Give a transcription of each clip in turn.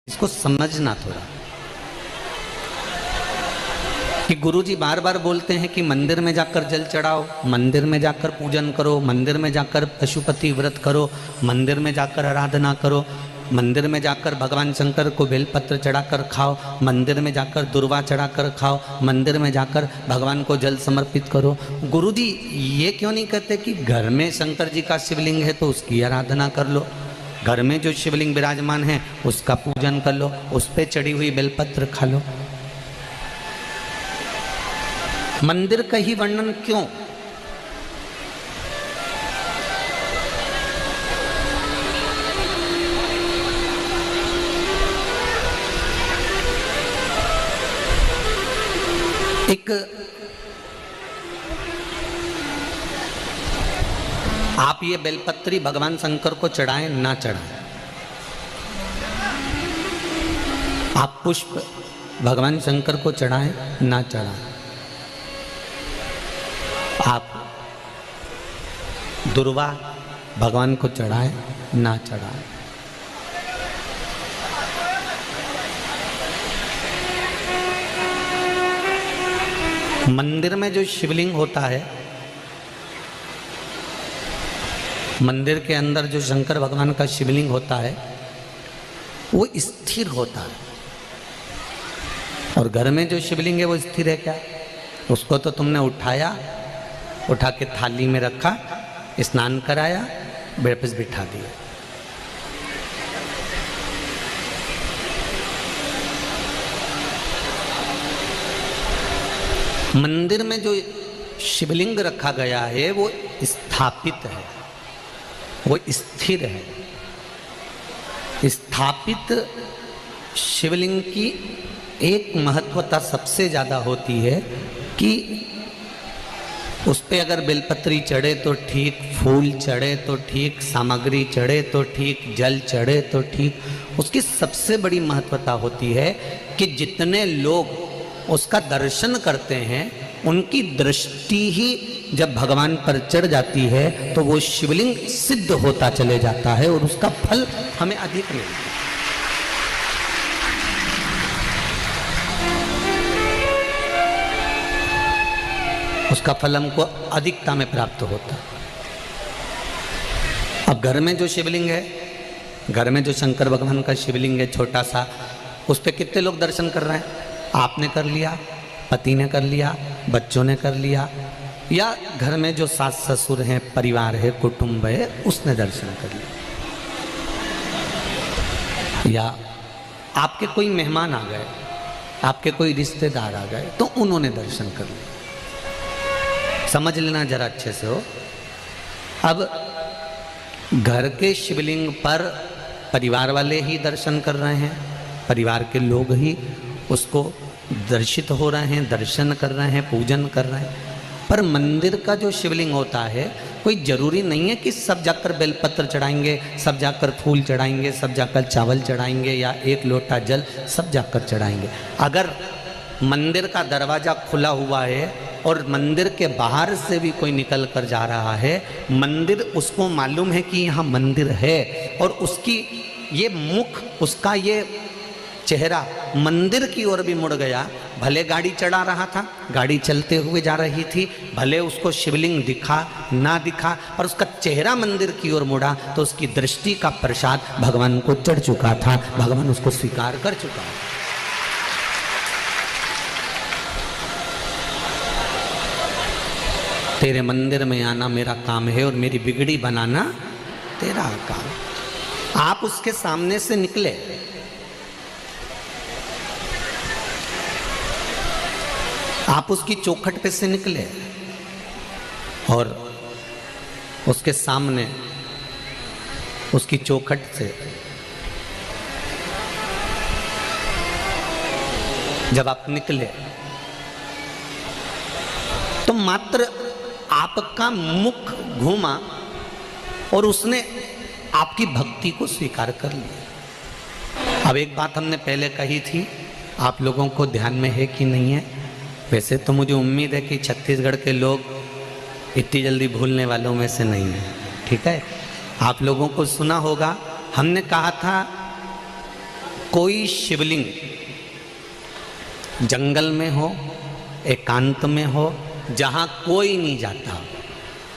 इसको समझना थोड़ा कि गुरुजी बार बार बोलते हैं कि मंदिर में जाकर जल चढ़ाओ, मंदिर में जाकर पूजन करो, मंदिर में जाकर पशुपति व्रत करो, मंदिर में जाकर आराधना करो, मंदिर में जाकर भगवान शंकर को बेलपत्र चढ़ाकर खाओ, मंदिर में जाकर दुर्वा चढ़ाकर खाओ, मंदिर में जाकर भगवान को जल समर्पित करो। गुरुजी ये क्यों नहीं कहते कि घर में शंकर जी का शिवलिंग है तो उसकी आराधना कर लो, घर में जो शिवलिंग विराजमान है उसका पूजन कर लो, उस पर चढ़ी हुई बेलपत्र खा लो। मंदिर का ही वर्णन क्यों? एक आप ये बेलपत्री भगवान शंकर को चढ़ाएं ना चढ़ाएं, आप पुष्प भगवान शंकर को चढ़ाएं ना चढ़ाएं, आप दुर्वा भगवान को चढ़ाएं ना चढ़ाएं, मंदिर में जो शिवलिंग होता है, मंदिर के अंदर जो शंकर भगवान का शिवलिंग होता है वो स्थिर होता है, और घर में जो शिवलिंग है वो स्थिर है क्या? उसको तो तुमने उठाया, उठा के थाली में रखा, स्नान कराया, वापस बिठा दिया। मंदिर में जो शिवलिंग रखा गया है वो स्थापित है, वो स्थिर है। स्थापित शिवलिंग की एक महत्वता सबसे ज़्यादा होती है कि उस पर अगर बेलपत्री चढ़े तो ठीक, फूल चढ़े तो ठीक, सामग्री चढ़े तो ठीक, जल चढ़े तो ठीक। उसकी सबसे बड़ी महत्वता होती है कि जितने लोग उसका दर्शन करते हैं उनकी दृष्टि ही जब भगवान पर चढ़ जाती है तो वो शिवलिंग सिद्ध होता चले जाता है और उसका फल हमें अधिक मिलता है। उसका फल हमको अधिकता में प्राप्त होता है। अब घर में जो शिवलिंग है, घर में जो शंकर भगवान का शिवलिंग है छोटा सा, उस पर कितने लोग दर्शन कर रहे हैं? आपने कर लिया, पति ने कर लिया, बच्चों ने कर लिया, या घर में जो सास ससुर हैं, परिवार है, कुटुंब है, उसने दर्शन कर लिया, या आपके कोई मेहमान आ गए, आपके कोई रिश्तेदार आ गए तो उन्होंने दर्शन कर लिया। समझ लेना जरा अच्छे से हो। अब घर के शिवलिंग पर परिवार वाले ही दर्शन कर रहे हैं, परिवार के लोग ही उसको दर्शित हो रहे हैं, दर्शन कर रहे हैं, पूजन कर रहे हैं। पर मंदिर का जो शिवलिंग होता है कोई ज़रूरी नहीं है कि सब जाकर बेलपत्र चढ़ाएंगे, सब जाकर फूल चढ़ाएंगे, सब जाकर चावल चढ़ाएंगे या एक लोटा जल सब जाकर चढ़ाएंगे। अगर मंदिर का दरवाज़ा खुला हुआ है और मंदिर के बाहर से भी कोई निकल कर जा रहा है, मंदिर उसको मालूम है कि यहाँ मंदिर है और उसकी ये मुख, उसका ये चेहरा मंदिर की ओर भी मुड़ गया, भले गाड़ी चढ़ा रहा था, गाड़ी चलते हुए जा रही थी, भले उसको शिवलिंग दिखा ना दिखा, पर उसका चेहरा मंदिर की ओर मुड़ा तो उसकी दृष्टि का प्रसाद भगवान को चढ़ चुका था, भगवान उसको स्वीकार कर चुका है। तेरे मंदिर में आना मेरा काम है और मेरी बिगड़ी बनाना तेरा काम। आप उसके सामने से निकले, आप उसकी चौखट पे से निकले और उसके सामने उसकी चौखट से जब आप निकले तो मात्र आपका मुख घूमा और उसने आपकी भक्ति को स्वीकार कर लिया। अब एक बात हमने पहले कही थी, आप लोगों को ध्यान में है कि नहीं है? वैसे तो मुझे उम्मीद है कि छत्तीसगढ़ के लोग इतनी जल्दी भूलने वालों में से नहीं है, ठीक है? आप लोगों को सुना होगा, हमने कहा था कोई शिवलिंग जंगल में हो, एकांत में हो, जहाँ कोई नहीं जाता,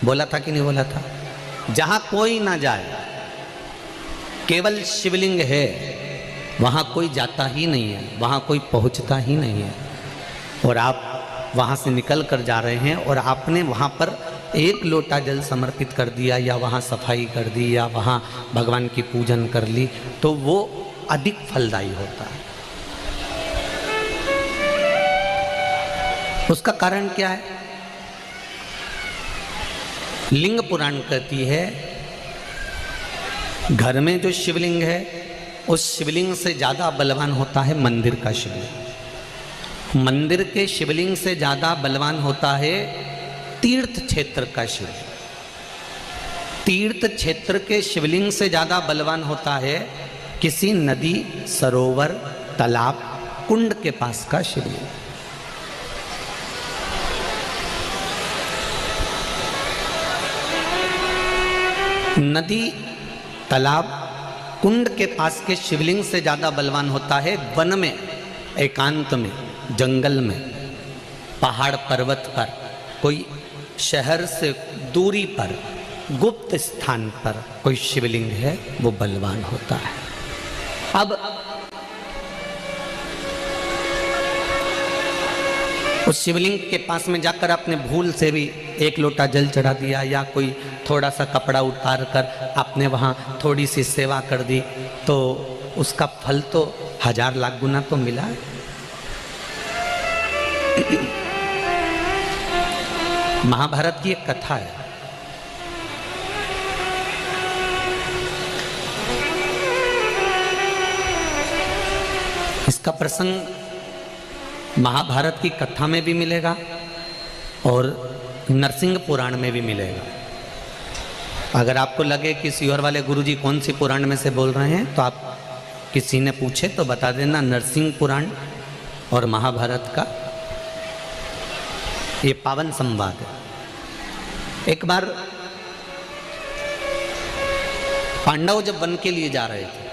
बोला था कि नहीं बोला था, जहाँ कोई ना जाए, केवल शिवलिंग है, वहाँ कोई जाता ही नहीं है, वहाँ कोई पहुँचता ही नहीं है, और आप वहाँ से निकल कर जा रहे हैं और आपने वहाँ पर एक लोटा जल समर्पित कर दिया या वहाँ सफाई कर दी या वहाँ भगवान की पूजन कर ली, तो वो अधिक फलदायी होता है। उसका कारण क्या है? लिंग पुराण कहती है घर में जो शिवलिंग है उस शिवलिंग से ज़्यादा बलवान होता है मंदिर का शिवलिंग। मंदिर के शिवलिंग से ज़्यादा बलवान होता है तीर्थ क्षेत्र का शिवलिंग। तीर्थ क्षेत्र के शिवलिंग से ज़्यादा बलवान होता है किसी नदी, सरोवर, तालाब, कुंड के पास का शिवलिंग। नदी, तालाब, कुंड के पास के शिवलिंग से ज़्यादा बलवान होता है वन में, एकांत में, जंगल में, पहाड़ पर्वत पर, कोई शहर से दूरी पर, गुप्त स्थान पर कोई शिवलिंग है, वो बलवान होता है। अब उस शिवलिंग के पास में जाकर आपने भूल से भी एक लोटा जल चढ़ा दिया या कोई थोड़ा सा कपड़ा उतार कर आपने वहाँ थोड़ी सी सेवा कर दी, तो उसका फल तो 1000 लाख गुना तो मिला है। महाभारत की एक कथा है, इसका प्रसंग महाभारत की कथा में भी मिलेगा और नरसिंह पुराण में भी मिलेगा। अगर आपको लगे कि सीहोर वाले गुरुजी कौन सी पुराण में से बोल रहे हैं, तो आप किसी ने पूछे तो बता देना, नरसिंह पुराण और महाभारत का ये पावन संवाद है। एक बार पांडव जब वन के लिए जा रहे थे,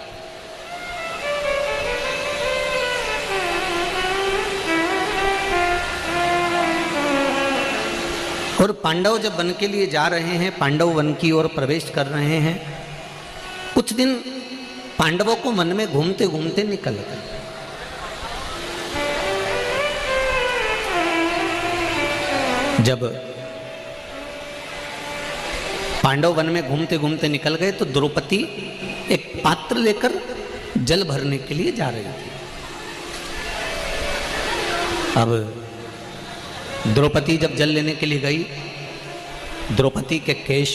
और पांडव जब वन के लिए जा रहे हैं, पांडव वन की ओर प्रवेश कर रहे हैं, कुछ दिन पांडवों को वन में घूमते घूमते निकल गए। जब पांडव वन में घूमते घूमते निकल गए तो द्रौपदी एक पात्र लेकर जल भरने के लिए जा रही थी। अब द्रौपदी जब जल लेने के लिए गई, द्रौपदी के केश